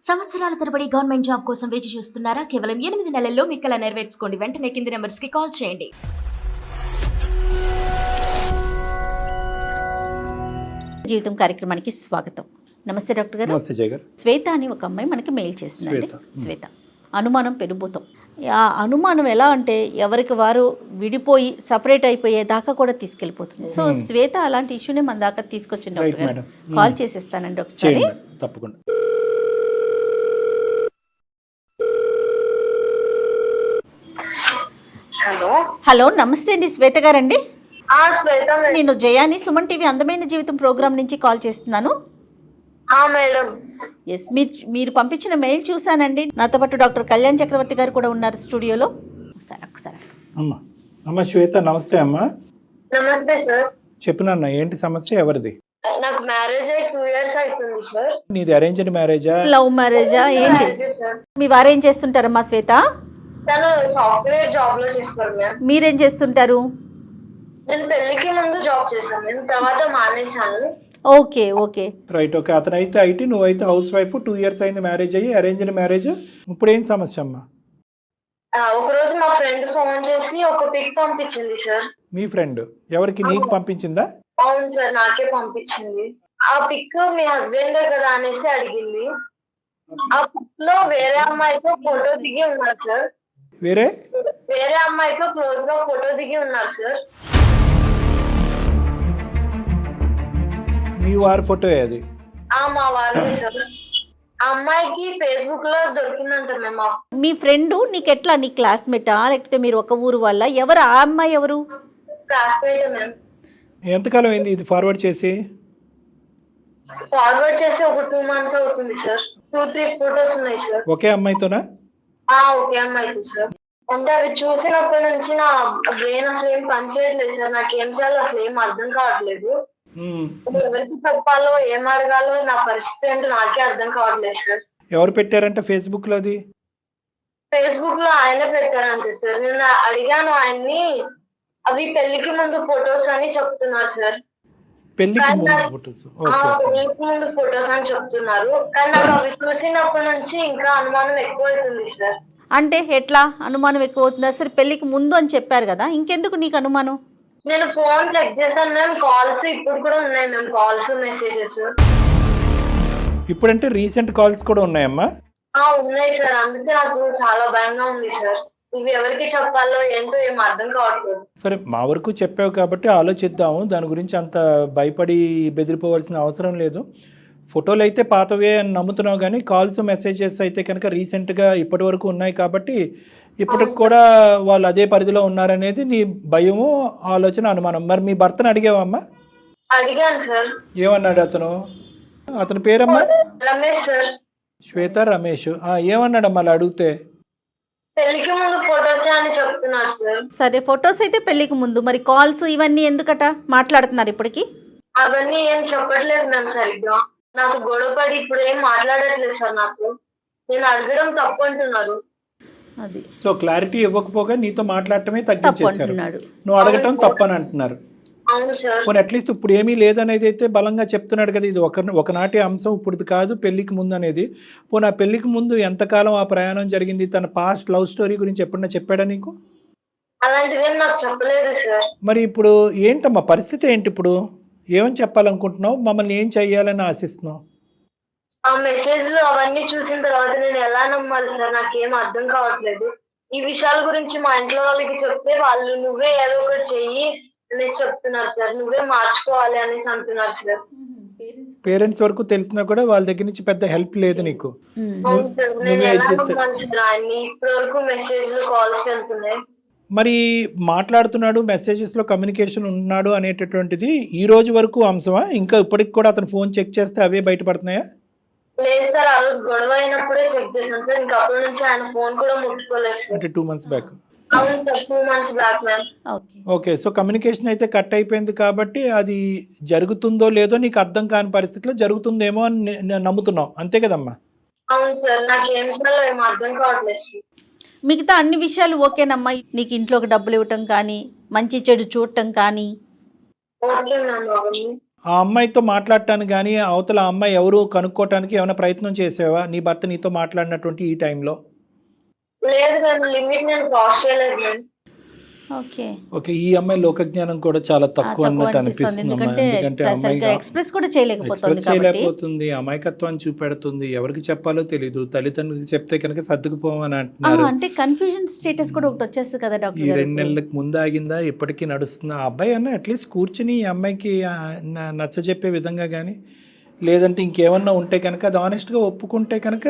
సంవత్సరాల తరబడి government job కోసం వేచి చూస్తున్నారా? కేవలం 8 నెలల్లో మీ కల నెరవేర్చుకోండి. వెంటనే కింది నెంబర్స్ కి కాల్ చేయండి. జీవితం కార్యక్రమానికి స్వాగతం. నమస్తే డాక్టర్ గారు. నమస్తే జయ గారు. శ్వేత అని ఒక అమ్మాయి మనకి మెయిల్ చేసిందండి. శ్వేత అనుమానం పెనుభూతం. ఆ అనుమానం ఎలా అంటే ఎవరికి వారు విడిపోయి సపరేట్ అయిపోయేదాకా కూడా తీసుకెళ్ళిపోతుంది. సో శ్వేత అలాంటి ఇష్యూనే మన దాకా తీసుకొచ్చింది డాక్టర్ గారు. కాల్ చేసేస్తానండి ఒకసారి. తప్పకుండా. హలో నమస్తే అండి శ్వేత గారండి. శ్వేత నేను జయాని సుమన్ టీవీ అందమైన జీవితం ప్రోగ్రామ్ నుంచి కాల్ చేస్తున్నాను. మేడం. ఎస్, మీరు పంపించిన మెయిల్ చూసానండి. నాతో పాటు డాక్టర్ కళ్యాణ్ చక్రవర్తి గారు కూడా ఉన్నారు స్టూడియోలో. ఒకసారి అమ్మ శ్వేత నమస్తే అమ్మా. నమస్తే సార్. చెప్పినన్నా ఏంటి సమస్య, ఎవరిది? నాకు మ్యారేజ్ అయ్యి 2 years అవుతుంది సార్. నీది అరేంజ్డ్ మ్యారేజా, లవ్ మ్యారేజా, ఏంటి? మీ వారు ఏం చేస్తుంటారమ్మా శ్వేత? తను సాఫ్ట్వేర్ జాబ్ లో చేస్తారు మ్యామ్. మీరేం చేస్తుంటారు? నేను పెళ్లికి ముందు జాబ్ చేశాను మ్యామ్, తర్వాత మానేశాను. Okay okay right. ఓకే, అతనైతే ఐటీ, నువ్వైతే హౌస్ వైఫ్. 2 years అయింది మ్యారేజ్ అయ్యి, అరేంజ్డ్ మ్యారేజ్. ఇప్పుడు ఏం సమస్య అమ్మా? ఒక రోజు మా ఫ్రెండ్ ఫోన్ చేసి ఒక పిక్ పంపించింది సార్. మీ ఫ్రెండ్ ఎవరికి? నీకు పంపించిందా? అవును సార్, నాకే పంపించింది. ఆ పిక్ మీ హస్బెండ్ కదా అనేసి అడిగింది. ఆ పిక్ లో వేరే అమ్మాయితో ఫోటో దిగి ఉన్నారు సార్. వేరే అమ్మాయితో క్లోజ్ గా ఫోటో దిగి ఉన్నారు సార్. మీ వారి ఫోటో అది? మా వారిది సార్. ఆ అమ్మాయికి ఫేస్బుక్ లో దొరికిందంట మేము. మీ ఫ్రెండ్ నీకు ఎట్లా, నీ క్లాస్మేటా లేకపోతే మీరు ఒక ఊరు వాళ్ళ? ఎవరు ఆ అమ్మాయి? ఎవరు? Classmate ma'am. ఎంతకాలం అయింది ఇది ఫార్వర్డ్ చేసి? ఒక 2 months అవుతుంది సార్. 2-3 ఫోటోస్ ఉన్నాయి సార్. ఒకే అమ్మాయితోనా? ఒకే అమ్మాయితో సార్. అంటే అవి చూసినప్పటి నుంచి నా బ్రెయిన్ అసలు ఏం పనిచేయట్లేదు సార్. నాకు ఏం చేయాలో అసలు ఏం అర్థం కావట్లేదు. ఎవరికి చెప్పాలో ఏం అడగాలో నా పరిస్థితి ఏంటో నాకే అర్థం కావట్లేదు సార్. ఎవరు పెట్టారంటే ఫేస్బుక్ లో? అది ఫేస్బుక్ లో ఆయనే పెట్టారంటే సార్. నేను అడిగాను ఆయన్ని, అవి పెళ్లికి ముందు ఫొటోస్ అని చెప్తున్నారు సార్. పెళ్లికి ముందు ఫొటోస్ అని చెప్తున్నారు. కానీ నాకు అవి చూసినప్పటి నుంచి ఇంకా అనుమానం ఎక్కువ అవుతుంది సార్. అంటే ఎట్లా అనుమానం ఎక్కువ అవుతుందా? సరే పెళ్లికి ముందు అని చెప్పారు కదా, ఇంకెందుకు నీకు అనుమానం? నేను ఫోన్ చెక్ చేశాను మ్యామ్, కాల్స్ ఇప్పుడు కూడా ఉన్నాయి మ్యామ్, కాల్స్ మెసేజెస్. ఇప్పుడంటే రీసెంట్ కాల్స్ కూడా ఉన్నాయమ్మా? ఉన్నాయి సార్. అందుకే నాకు చాలా భయంగా ఉంది సార్. ఇవి ఎవరికి చెప్పాలో ఏంటో ఏం అర్థం కావట్లేదు. సరే, మా వరకు చెప్పావు కాబట్టి ఆలోచిద్దాము. దాని గురించి అంత భయపడి బెదిరిపోవాల్సిన అవసరం లేదు. ఫోటోలు అయితే పాతవే అని నమ్ముతున్నావు, కానీ కాల్స్ మెసేజెస్ అయితే కనుక రీసెంట్గా ఇప్పటి వరకు ఉన్నాయి కాబట్టి ఇప్పటికి కూడా వాళ్ళు అదే పరిధిలో ఉన్నారనేది నీ భయము, ఆలోచన, అనుమానం. మరి మీ భర్తను అడిగావమ్మా? అడిగాను సార్. ఏమన్నాడు అతను? అతని పేరమ్మా? రమేష్ సార్. శ్వేత రమేష్. ఏమన్నాడమ్మా అలా అడిగితే? పెళ్లికి ముందు ఫొటోస్ అని చెప్తున్నాడు సార్. సరే ఫొటోస్ అయితే పెళ్లికి ముందు, మరి కాల్స్ ఇవన్నీ ఎందుకట మాట్లాడుతున్నారు ఇప్పటికి? అవన్నీ ఏం చెప్పట్లేదు మేము సరిగ్గా. నాకు గొడవపడి ఇప్పుడు ఏం మాట్లాడట్లేదు సార్. నేను అడగడం తప్పు అంటున్నారు. అది సో క్లారిటీ ఇవ్వకపోగా నీతో మాట్లాడటమే తగ్గించేశారు, నువ్వు అడగటం తప్పని అంటున్నారు. అవును సార్. పోనీ అట్లీస్ట్ ఇప్పుడు ఏమీ లేదనేది అయితే బలంగా చెప్తున్నాడు కదా. ఇది ఒకనాటి అంశం, ఇప్పుడు కాదు, పెళ్లికి ముందు అనేది. పోనీ ఆ పెళ్లికి ముందు ఎంతకాలం ఆ ప్రయాణం జరిగింది? తన పాస్ట్ లవ్ స్టోరీ గురించి ఎప్పుడన్నా చెప్పాడా నీకు? అలాంటిదేం నాకు చెప్పలేదు సార్. మరి ఇప్పుడు ఏంటమ్మా పరిస్థితి ఏంటి? ఇప్పుడు ఏమని చెప్పాలనుకుంటున్నావు? మమ్మల్ని ఏం చెయ్యాలని ఆశిస్తున్నావు? ఆ మెసేజ్లు అవన్నీ చూసిన తర్వాత నేను ఎలా నమ్మాలి సార్? నాకేం అర్థం కావట్లేదు. ఈ విషయాల గురించి మా ఇంట్లో వాళ్ళకి చెప్తే వాళ్ళు నువ్వే ఏదో ఒకటి చెయ్యి అనేసి చెప్తున్నారు సార్. నువ్వే మార్చుకోవాలి అనేసి అంటున్నారు సార్. పేరెంట్స్ వరకు తెలిసినా కూడా వాళ్ళ దగ్గర నుంచి పెద్ద హెల్ప్ లేదు నీకు. అవును సార్. నేను ఎలా నమ్మాలి సార్ ఆయన్ని? ఇప్పటి వరకు మెసేజ్లు, కాల్స్ వెళ్తున్నాయి. మరి మాట్లాడుతున్నాడు, మెసేజెస్ లో కమ్యూనికేషన్ ఉన్నాడు అనేటటువంటిది ఈ రోజు వరకు అంశమా? ఇంకా ఇప్పటికి కూడా అతను ఫోన్ చెక్ చేస్తే అవే బయటపడుతున్నాయా? లేదు సార్, ఆ రోజు గొడవ అయినప్పుడే చెక్ చేశాను సార్. ఇంకా అప్పటి నుంచి ఆయన ఫోన్ కూడా ముట్టుకోలేదు సార్. అంటే 2 months బ్యాక్? అవును sir, 2 months back ma'am. Okay. So communication అయితే కట్ అయిపోయింది కాబట్టి అది జరుగుతుందో లేదో నీకు అర్థం కాని పరిస్థితిలో జరుగుతుందేమో అని నమ్ముతున్నావు, అంతే కదమ్మా? అవును సార్. నాకు ఏం చేయాలో ఏం అర్థం కావట్లేదు సార్. మిగతా అన్ని విషయాలు ఓకేనమ్మా? నీకు ఇంట్లోకి డబ్బులు ఇవ్వటం కానీ, మంచి చెడు చూడటం కానీ? Okay ma'am. ఆ అమ్మాయితో మాట్లాడటానికి కానీ అవతల ఆ అమ్మాయి ఎవరు కనుక్కోవటానికి ఏమైనా ప్రయత్నం చేసావా నీ భర్త నీతో మాట్లాడినటువంటి ఈ టైంలో? లేదు మేడం, లిమిట్ నేను క్రాస్ చేయలేదు మేడం. ఓకే. ఓకే, ఈ అమ్మాయి లోకజ్ఞానం కూడా చాలా తక్కువ అన్నట్టు అనిపిస్తుంది అమ్మా. ఎందుకంటే అమ్మాయి ఎక్స్ప్రెస్ కూడా చేయలేకపోతుంది ఎక్స్ప్రెస్ చేయలేకపోతుంది, అమాయకత్వాన్ని చూపెడుతుంది, ఎవరికి చెప్పాలో తెలీదు, తల్లిదండ్రులకు చెప్తే కనుక సర్దుకుపోమని అంటున్నారు. అంటే కన్ఫ్యూజన్ స్టేటస్ కూడా ఒకటి వచ్చేస్తుంది కదా ఈ డాక్టర్ 2 నెలలకు ముందు ఆగిందా ఇప్పటికీ నడుస్తుందా? ఆ అబ్బాయి అన్న అట్లీస్ట్ కూర్చుని ఈ అమ్మాయికి నచ్చజెప్పే విధంగా కానీ లేదంటే ఇంకేమన్నా ఉంటే కనుక అది ఆనెస్ట్గా ఒప్పుకుంటే కనుక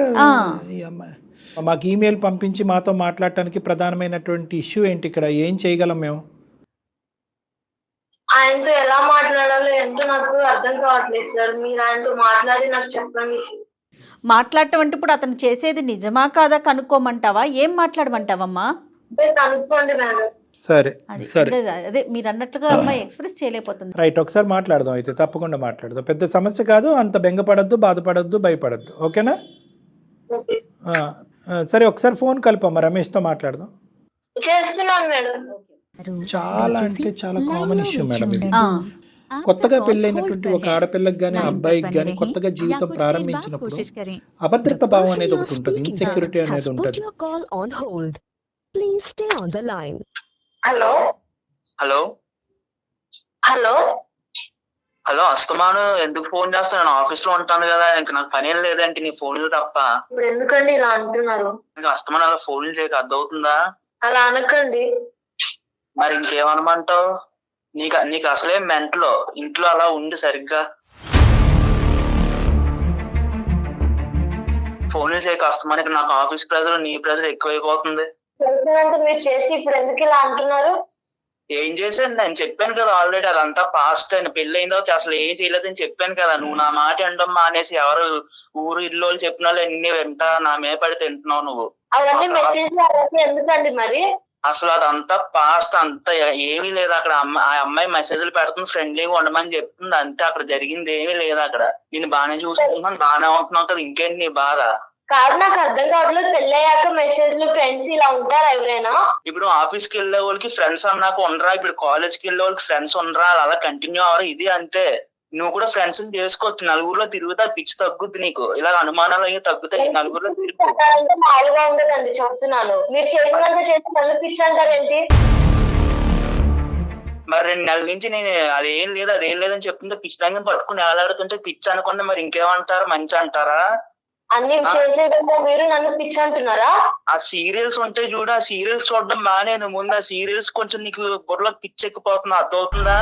ఈ అమ్మాయి మాకు ఈమెయిల్ పంపించి మాతో మాట్లాడటానికి ప్రధానమైనటువంటి ఇష్యూ ఏంటి ఇక్కడ? ఏం చేయగలం మేము? ఆయనతో ఎలా మాట్లాడాలో ఎంతో నాకు అర్థం కావట్లేదు సార్. మీరు ఆయనతో మాట్లాడి నాకు చెప్పండి. మాట్లాడటం అంటే ఇప్పుడు అతను చేసేది నిజమా కాదా కనుక్కోమంటావా? ఏం మాట్లాడమంటావమ్మా? కనుక్కోండి మేడం. సరే సరే, అదే మీరు అన్నట్లుగా అమ్మాయి ఎక్స్ప్రెస్ చేయలేకపోతుంది. రైట్, ఒకసారి మాట్లాడదాం అయితే, తప్పకుండా మాట్లాడదాం. పెద్ద సమస్య కాదు, అంత బెంగపడద్దు, బాధపడద్దు, భయపడద్దు. ఓకేనా? సరే, ఒకసారి ఫోన్ కలుపమ్మా, రమేష్తో మాట్లాడదాం. చేస్తున్నాను మేడం. చాలా అంటే చాలా కామన్ ఇష్యూ మేడం ఇది. కొత్తగా పెళ్ళైనటువంటి ఒక ఆడపిల్లకి కానీ అబ్బాయికి కానీ కొత్తగా జీవితం ప్రారంభించినప్పుడు అభద్రత భావం అనేది ఒకటి ఉంటుంది, ఇన్సెక్యూరిటీ అనేది ఉంటుంది. హలో హలో హలో హలో అస్తమాను ఎందుకు ఫోన్ చేస్తాను? నేను ఆఫీస్ లో ఉంటాను కదా, ఇంక నాకు పని ఏం లేదంటే నీ ఫోన్లు తప్ప. ఇప్పుడు ఎందుకండి ఇలా అంటున్నారు? ఇంకా అస్తమాను అలా ఫోన్లు చేయక అర్థమవుతుందా? అలా అనకండి. మరి ఇంకేమనమంటావు? నీకు అసలే మెంట్లో ఇంట్లో అలా ఉండి సరిగ్గా ఫోన్లు చేయక అస్తమానికి నాకు ఆఫీస్ ప్రెజర్ నీ ప్రెజర్ ఎక్కువైపోతుంది. తెలిసినంత మీరు చేసి ఇప్పుడు ఎందుకు ఇలా అంటున్నారు? ఏం చేశాను? నేను చెప్పాను కదా ఆల్రెడీ, అదంతా పాస్ట్ అని. పెళ్లి అయిన తర్వాత అసలు ఏం చేయలేదని చెప్పాను కదా. నువ్వు నా మాట వినడం మానేసి ఎవరు ఊరు ఇల్లు వాళ్ళు చెప్పిన వాళ్ళు ఎన్ని వింటా నా మీద పడి తింటున్నావు నువ్వు. అవన్నీ మెసేజ్ ఎందుకండి మరి? అసలు అదంతా పాస్ట్, అంతా ఏమీ లేదు అక్కడ. ఆ అమ్మాయి మెసేజ్లు పెడుతుంది, ఫ్రెండ్లీగా ఉండమని చెప్తుంది, అంతే. అక్కడ జరిగింది ఏమీ లేదు అక్కడ. నేను బాగానే చూసుకుంటున్నాను, బాగానే ఉంటున్నావు కదా, ఇంకేంటి నీ బాధ? కాదు, నాకు అర్థం కావట్లేదు. పెళ్ళయ్యాక మెసేజ్లు ఫ్రెండ్స్ ఇలా ఉంటారా ఎవరైనా? ఇప్పుడు ఆఫీస్ కి వెళ్ళే వాళ్ళకి ఫ్రెండ్స్ అన్నాక ఉండరా, ఇప్పుడు కాలేజ్ కి వెళ్ళే వాళ్ళకి ఫ్రెండ్స్ ఉండరా, అలా కంటిన్యూ అవరు. ఇది అంతే. నువ్వు కూడా ఫ్రెండ్స్ చేసుకోవచ్చు, నలుగురిలో తిరుగుతా, పిచ్చి తగ్గుద్ది నీకు, ఇలా అనుమానాలు అయ్యి తగ్గుతాయి నలుగురిలో తిరుగు. మామూలుగా ఉండదండి, చెప్తున్నాను. మీరు చేసినంత చేసి నన్ను పిచ్చి అంటారేంటి? మరి 2 నెలల నుంచి నేను అదేం లేదని చెప్తుంటే పిచ్చి దగ్గర పట్టుకుని ఏలాడుతుంటే పిచ్చి అనుకుంటే మరి ఇంకేమంటారు? మంచి అంటారా? అన్ని చేసేదేమో మీరు నన్ను పిచ్చి అంటున్నారా? ఆ సీరియల్స్ ఉంటాయి చూడు, ఆ సీరియల్స్ చూడడం మానేను. ముందు ఆ సీరియల్స్ కొంచెం నీకు బుర్రలో పిచ్చెక్కిపోతుంది, అర్థమవుతుందా?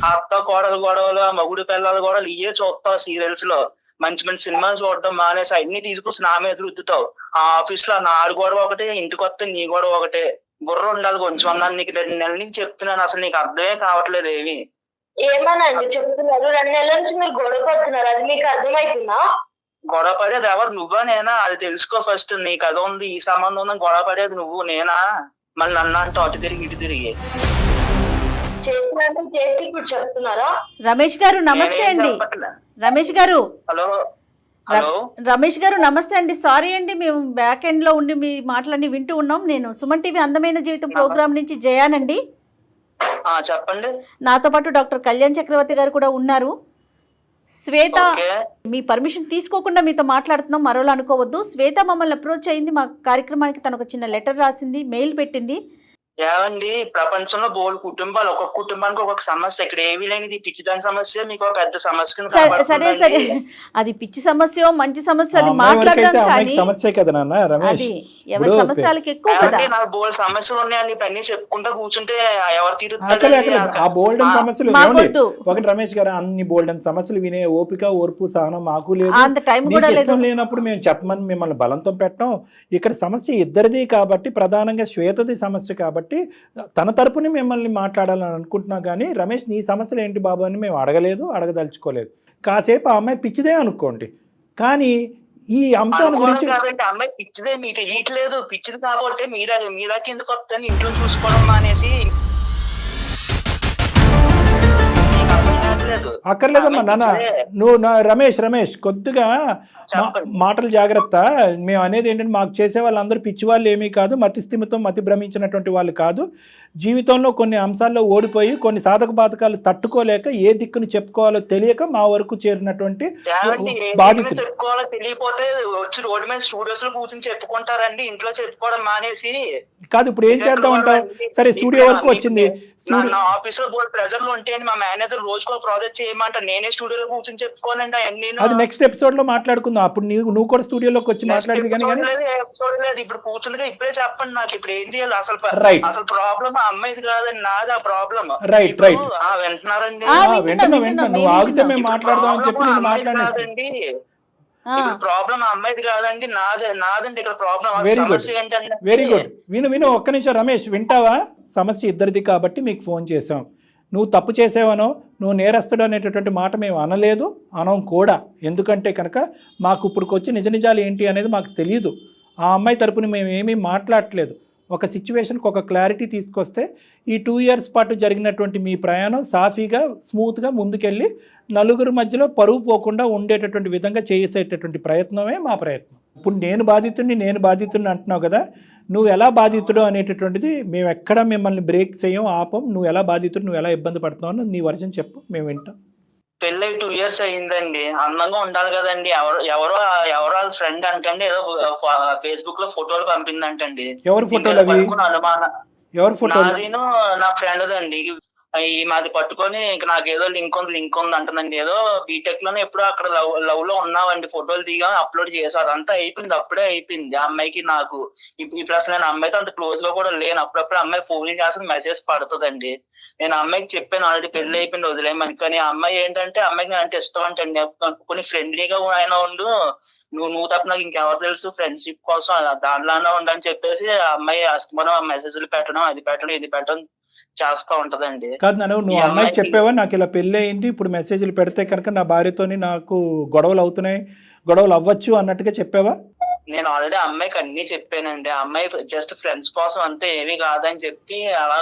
అత్త కోడలు గొడవలు, ఆ మగుడు పిల్లల గొడవలు ఇవే చూస్తావు సీరియల్స్ లో. మంచి మంచి సినిమాలు చూడడం మానేసి అన్ని తీసుకొచ్చి నా మీద రుద్దుతావు. ఆ ఆఫీస్ లో నా గొడవ ఒకటే, ఇంటికి వస్తే నీ గొడవ ఒకటే. బుర్ర ఉండాలి కొంచెం అన్నాను నీకు. 2 నెలల నుంచి చెప్తున్నాను, అసలు నీకు అర్థమే కావట్లేదు ఏమి. ఏమనండి చెప్తున్నారు? 2 నెలల నుంచి మీరు గొడవ పడుతున్నారు, అది మీకు అర్థమవుతుందా? గొడవ పడేది ఎవరు? నువ్వా నేనా? అది తెలుసుకో ఫస్ట్. నీకు అది ఉంది, ఈ సంబంధం ఉంది, గొడవ పడేది నువ్వు నేనా? మళ్ళీ నన్ను అంటే అటు తిరిగి ఇటు తిరిగి చేసినంత చేసి ఇప్పుడు చెప్తున్నారా? రమేష్ గారు నమస్తే అండి. రమేష్ గారు హలో హలో రమేష్ గారు నమస్తే అండి. సారీ అండి, మేము బ్యాక్ ఎండ్ లో ఉండి మీ మాటలన్నీ వింటూ ఉన్నాం. నేను సుమన్ టీవీ అందమైన జీవితం ప్రోగ్రామ్ నుంచి జయానండి. చెప్పండి. నాతో పాటు డాక్టర్ కళ్యాణ్ చక్రవర్తి గారు కూడా ఉన్నారు. శ్వేత, మీ పర్మిషన్ తీసుకోకుండా మీతో మాట్లాడుతున్నాం, మరోలా అనుకోవద్దు. శ్వేత మమ్మల్ని అప్రోచ్ అయింది, మా కార్యక్రమానికి తను ఒక చిన్న లెటర్ రాసింది, మెయిల్ పెట్టింది. ఏమండి, ప్రపంచంలో బోల్ కుటుంబాలు, ఒక్కొక్క కుటుంబానికి ఒక్కొక్క సమస్య. ఇక్కడ ఏమీ లేనిది పిచ్చిదాని సమస్య మీకు ఒక పెద్ద సమస్య. సరే సరే, అది పిచ్చి సమస్య మంచి సమస్య అది మాట్లాడదాం, కానీ సమస్య కదా నాన్న రమేష్, అది ఎవరి సమస్యలకి ఎక్కువ కదా. నాకు బోల్ సమస్యలు ఉన్నాయండి, అన్ని చెప్పుకుంటా కూర్చుంటే ఎవరు తీరుతారు? ఆ బోల్డెన్ సమస్యలు ఒకటి రమేష్ గారు, అన్ని బోల్డెన్ సమస్యలు వినే ఓపిక ఓర్పు సహనం మాకు లేదు, అంత టైం కూడా లేదు. లేనప్పుడు మేము చెప్పమని మిమ్మల్ని బలంతో పెట్టాం. ఇక్కడ సమస్య ఇద్దరిది కాబట్టి, ప్రధానంగా శ్వేతది సమస్య కాబట్టి తన తరపుని మిమ్మల్ని మాట్లాడాలని అనుకుంటున్నా. కానీ రమేష్, నీ సమస్యలు ఏంటి బాబు అని మేము అడగలేదు, అడగదలుచుకోలేదు. కాసేపు ఆ అమ్మాయి పిచ్చిదే అనుకోండి, కానీ ఈ అంశాల గురించి అమ్మాయి పిచ్చిదే మీకు తెలియట్లేదు. పిచ్చిది కాబట్టి మీరా కిందకు వస్తాను ఇంట్లో చూసుకోవడం మానేసి అక్కర్లేదు. అక్కర్లేదమ్మా నాన్న. నువ్వు రమేష్ కొద్దిగా మాటలు జాగ్రత్త. మేము అనేది ఏంటంటే మాకు చేసే వాళ్ళందరూ పిచ్చి వాళ్ళు ఏమీ కాదు, మతిస్థిమితం మతి భ్రమించినటువంటి వాళ్ళు కాదు. జీవితంలో కొన్ని అంశాల్లో ఓడిపోయి కొన్ని సాధక బాధకాలు తట్టుకోలేక ఏ దిక్కును చెప్పుకోవాలో తెలియక మా వరకు చేరినటువంటి బాధితులు. చెప్పుకోవాలో తెలియపోతే వచ్చి రోడ్డు మీద స్టూడియోస్ లో కూర్చొని చెప్పుకుంటారండి, ఇంట్లో చెప్పుకోవడం మానేసి. కాదు ఇప్పుడు ఏం చేద్దాం అంటావు? సరే స్టూడియో వరకు వచ్చింది, నా ఆఫీస్ లో ప్రెజర్ లో ఉంటే మా మేనేజర్ రోజుకో ప్రాజెక్ట్ చేయమంటారు, నేనే స్టూడియోలో కూర్చొని చెప్పుకోవాలండి అవన్నీ. అది నెక్స్ట్ ఎపిసోడ్ లో మాట్లాడుకుందాం. అప్పుడు నువ్వు కూడా స్టూడియోలోకి వచ్చి మాట్లాడేది కానీ ఎపిసోడ్ లేదు. ఇప్పుడు కూర్చుందిగా ఇప్పుడే చెప్పండి నాకు ఇప్పుడు ఏం చేయాలి అసలు. అసలు ప్రాబ్లం ఆ అమ్మాయిది కాదండి, నాది ఆ ప్రాబ్లం. రైట్ వింటున్నారండి? వింటున్నా. నువ్వు ఆగితే మేము మాట్లాడదాం అని చెప్పి నేను మాట్లాడేది. ప్రాబ్లం ఆ అమ్మాయిది కాదండి, నాదండి ఇక్కడ ప్రాబ్లం. Very good. విను ఒక్క నిమిషం రమేష్, వింటావా? సమస్య ఇద్దరిది కాబట్టి మీకు ఫోన్ చేసాం. నువ్వు తప్పు చేసావనో నువ్వు నేరస్తుడు అనేటటువంటి మాట మేము అనలేదు, అనం కూడా. ఎందుకంటే కనుక మాకు ఇప్పుడుకొచ్చి నిజాలు ఏంటి అనేది మాకు తెలియదు. ఆ అమ్మాయి తరపున మేము ఏమీ మాట్లాడట్లేదు. ఒక సిచ్యువేషన్కి ఒక క్లారిటీ తీసుకొస్తే ఈ 2 years పాటు జరిగినటువంటి మీ ప్రయాణం సాఫీగా స్మూత్గా ముందుకెళ్ళి నలుగురు మధ్యలో పరువు పోకుండా ఉండేటటువంటి విధంగా చేసేటటువంటి ప్రయత్నమే మా ప్రయత్నం. ఇప్పుడు నేను బాధితుడిని అంటున్నావు కదా, నువ్వు ఎలా బాధితుడు అనేటటువంటిది మేము ఎక్కడ మిమ్మల్ని బ్రేక్ చేయం, ఆపం. నువ్వు ఎలా బాధితుడు, నువ్వు ఎలా ఇబ్బంది పడుతున్నావు నీ వర్షన్ చెప్పు, మేము వింటాం. పెళ్ళి 2 years అయ్యిందండి, అందంగా ఉండాలి కదండి. ఎవరో వాళ్ళ ఫ్రెండ్ అంటండి ఏదో ఫేస్బుక్ లో ఫోటోలు పంపిందంటండి. ఎవరు ఫోటోలు అవి? అనుమానం. ఎవరు ఫోటో? నాదిను నా ఫ్రెండ్ దండి. ఈ మాది పట్టుకొని ఇంక నాకు ఏదో లింక్ ఉంది అంటుందండి. ఏదో బీటెక్ లోనే ఎప్పుడో అక్కడ లవ్ లో ఉన్నావండి, ఫోటోలు దిగా అప్లోడ్ చేసాం. అదంతా అయిపోయింది, అప్పుడే అయిపోయింది. ఆ అమ్మాయికి నాకు ఇప్పుడు అసలు నేను అమ్మాయితో అంత క్లోజ్ గా కూడా లేను. అప్పుడప్పుడు అమ్మాయి ఫోన్ చేసి మెసేజ్ పడుతుందండి. నేను అమ్మాయికి చెప్పాను ఆల్రెడీ పెళ్లి అయిపోయింది వదిలేయమని. కానీ ఆ అమ్మాయి ఏంటంటే అమ్మాయికి అంటే ఇష్టం అంటండి. కొన్ని ఫ్రెండ్లీగా ఆయన ఉండు, నువ్వు తప్ప నాకు ఇంకెవరు తెలుసు, ఫ్రెండ్షిప్ కోసం దాంట్లోనే ఉండని చెప్పేసి ఆ అమ్మాయి అస్తమానం మెసేజ్లు పెట్టడం, అది పెట్టడం ఇది పెట్టడం చేస్తా ఉంటదండి. కాదు నువ్వు అమ్మాయికి చెప్పావా నాకు ఇలా పెళ్లి అయింది, ఇప్పుడు మెసేజ్లు పెడితే కనుక నా భార్యతోని నాకు గొడవలు అవుతున్నాయి, గొడవలు అవ్వచ్చు అన్నట్టుగా చెప్పావా? నేను ఆల్రెడీ అమ్మాయికి అన్ని చెప్పానండి. అమ్మాయి జస్ట్ ఫ్రెండ్స్ కోసం అంతే, ఏమీ కాదని చెప్పి అలా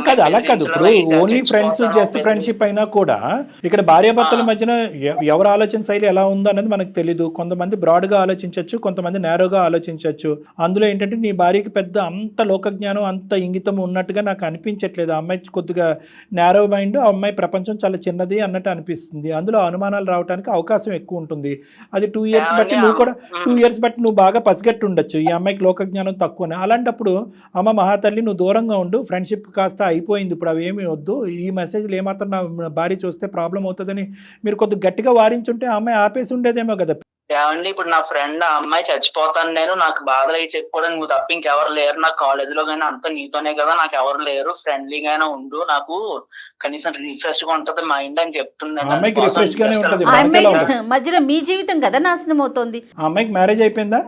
కాదు. ఇప్పుడు ఓన్లీ ఫ్రెండ్స్ జస్ట్ ఫ్రెండ్షిప్ అయినా కూడా ఇక్కడ భార్యాభర్తల మధ్యన ఎవరి ఆలోచన శైలి ఎలా ఉందో అనేది మనకు తెలీదు. కొంతమంది బ్రాడ్ గా ఆలోచించవచ్చు, కొంతమంది నేరోగా ఆలోచించవచ్చు. అందులో ఏంటంటే నీ భార్యకి పెద్ద అంత లోకజ్ఞానం అంత ఇంగితం ఉన్నట్టుగా నాకు అనిపించట్లేదు. ఆ అమ్మాయి కొద్దిగా నేరో మైండ్, ఆ అమ్మాయి ప్రపంచం చాలా చిన్నది అన్నట్టు అనిపిస్తుంది. అందులో అనుమానాలు రావడానికి అవకాశం ఎక్కువ ఉంటుంది. అది 2 years బట్టి నువ్వు కూడా 2 years బట్టి నువ్వు బాగా పసిగట్టి ఉండొచ్చు ఈ అమ్మాయికి లోకజ్ఞానం తక్కువనే. అలాంటప్పుడు అమ్మ మహాతల్లి నువ్వు దూరంగా ఉండు, ఫ్రెండ్షిప్ కాస్త అయిపోయింది, ఇప్పుడు అవి ఏమీ వద్దు, ఈ మెసేజ్లు ఏమాత్రం నా భార్య చూస్తే ప్రాబ్లం అవుతుందని మీరు కొద్దిగా గట్టిగా వారించుంటే ఆ అమ్మాయి ఆపేసి ఉండేదేమో కదా. ఏమండి ఇప్పుడు నా ఫ్రెండ్ ఆ అమ్మాయి చచ్చిపోతాను నేను, నాకు బాధలు అవి చెప్పుకోవడానికి నువ్వు తప్ప ఇంకెవరు లేరు, నాకు కాలేజీలో కానీ అంతా నీతోనే కదా, నాకు ఎవరు లేరు, ఫ్రెండ్లీగానే ఉండు, నాకు కనీసం రిఫ్రెష్ గా ఉంటది మైండ్ అని చెప్తుంది. మధ్యలో మీ జీవితం కదా నాశనం అవుతుంది. ఆ అమ్మాయికి మ్యారేజ్ అయిపోయిందా?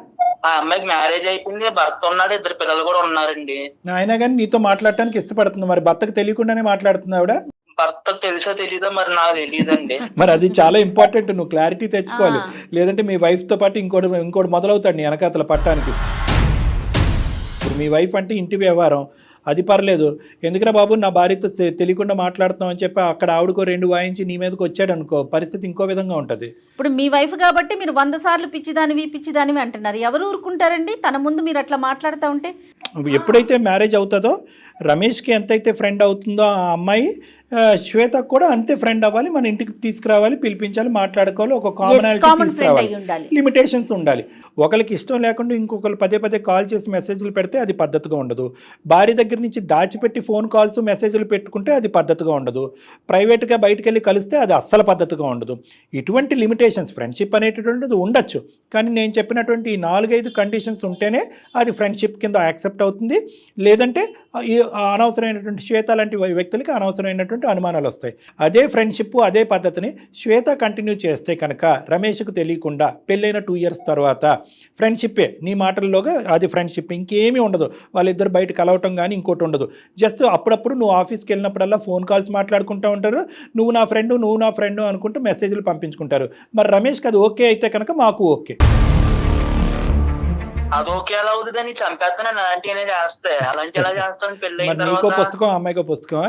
ఆ అమ్మాయికి మ్యారేజ్ అయిపోయింది, భర్త ఉన్నాడు, 2 పిల్లలు కూడా ఉన్నారండి. అయినా కానీ నీతో మాట్లాడటానికి ఇష్టపడుతుంది, మరి భర్తకు తెలియకుండానే మాట్లాడుతుంది ఆవిడ? భర్తకు తెలుసా తెలీదా మరి నాకు తెలియదండి. మరి అది చాలా ఇంపార్టెంట్, నువ్వు క్లారిటీ తెచ్చుకోవాలి. లేదంటే మీ వైఫ్ తో పాటు ఇంకోటి మొదలవుతాడు నీ వెనకాతల పట్టానికి. ఇప్పుడు మీ వైఫ్ అంటే ఇంటి వ్యవహారం, అది పర్లేదు. ఎందుకురా బాబు నా భార్యతో తెలియకుండా మాట్లాడుతున్నాం అని చెప్పి అక్కడ ఆవిడకో 2 వాయించి నీ మీదకి వచ్చాడు అనుకో, పరిస్థితి ఇంకో విధంగా ఉంటుంది. ఇప్పుడు మీ వైఫ్ కాబట్టి మీరు 100 సార్లు పిచ్చిదానివి అంటున్నారు. ఎవరు ఊరుకుంటారండి తన ముందు మీరు అట్లా మాట్లాడుతూ ఉంటే? ఎప్పుడైతే మ్యారేజ్ అవుతుందో రమేష్కి ఎంతైతే ఫ్రెండ్ అవుతుందో ఆ అమ్మాయి శ్వేతకు కూడా అంతే ఫ్రెండ్ అవ్వాలి, మన ఇంటికి తీసుకురావాలి, పిలిపించాలి, మాట్లాడుకోవాలి, ఒక కామనాలిటీ తీసుకురావాలి, లిమిటేషన్స్ ఉండాలి. ఒకరికి ఇష్టం లేకుండా ఇంకొకరు పదే కాల్ చేసి మెసేజ్లు పెడితే అది పద్ధతిగా ఉండదు. భార్య దగ్గర నుంచి దాచిపెట్టి ఫోన్ కాల్స్ మెసేజ్లు పెట్టుకుంటే అది పద్ధతిగా ఉండదు. ప్రైవేట్గా బయటకు వెళ్ళి కలిస్తే అది అస్సలు పద్ధతిగా ఉండదు. ఇటువంటి లిమిటేషన్స్ ఫ్రెండ్షిప్ అనేటటువంటిది ఉండొచ్చు, కానీ నేను చెప్పినటువంటి ఈ 4-5 కండిషన్స్ ఉంటేనే అది ఫ్రెండ్షిప్ కింద యాక్సెప్ట్ అవుతుంది. లేదంటే అనవసరమైనటువంటి శ్వేత లాంటి వ్యక్తులకి అనవసరమైనటువంటి అనుమానాలు వస్తాయి. అదే ఫ్రెండ్షిప్ అదే పద్ధతిని శ్వేత కంటిన్యూ చేస్తే కనుక రమేష్కు తెలియకుండా పెళ్ళైన 2 years తర్వాత ఫ్రెండ్షిప్పే, నీ మాటల్లోగా అది ఫ్రెండ్షిప్, ఇంకేమీ ఉండదు. వాళ్ళిద్దరు బయట కలవటం కానీ ఇంకోటి ఉండదు. జస్ట్ అప్పుడప్పుడు నువ్వు ఆఫీస్కి వెళ్ళినప్పుడల్లా ఫోన్ కాల్స్ మాట్లాడుకుంటూ ఉంటారు, నువ్వు నా ఫ్రెండ్ అనుకుంటూ మెసేజ్లు పంపించుకుంటారు. మరి రమేష్కి అది ఓకే అయితే కనుక మాకు ఓకే. అదొకే ఎలా అవుతుందని చంపేస్తాను అలాంటివనే చేస్తే అలాంటి ఎలా చేస్తాను పెళ్లి అయిన మరి నీకో తర్వాత పుస్తకం అమ్మాయికో పుస్తకమా?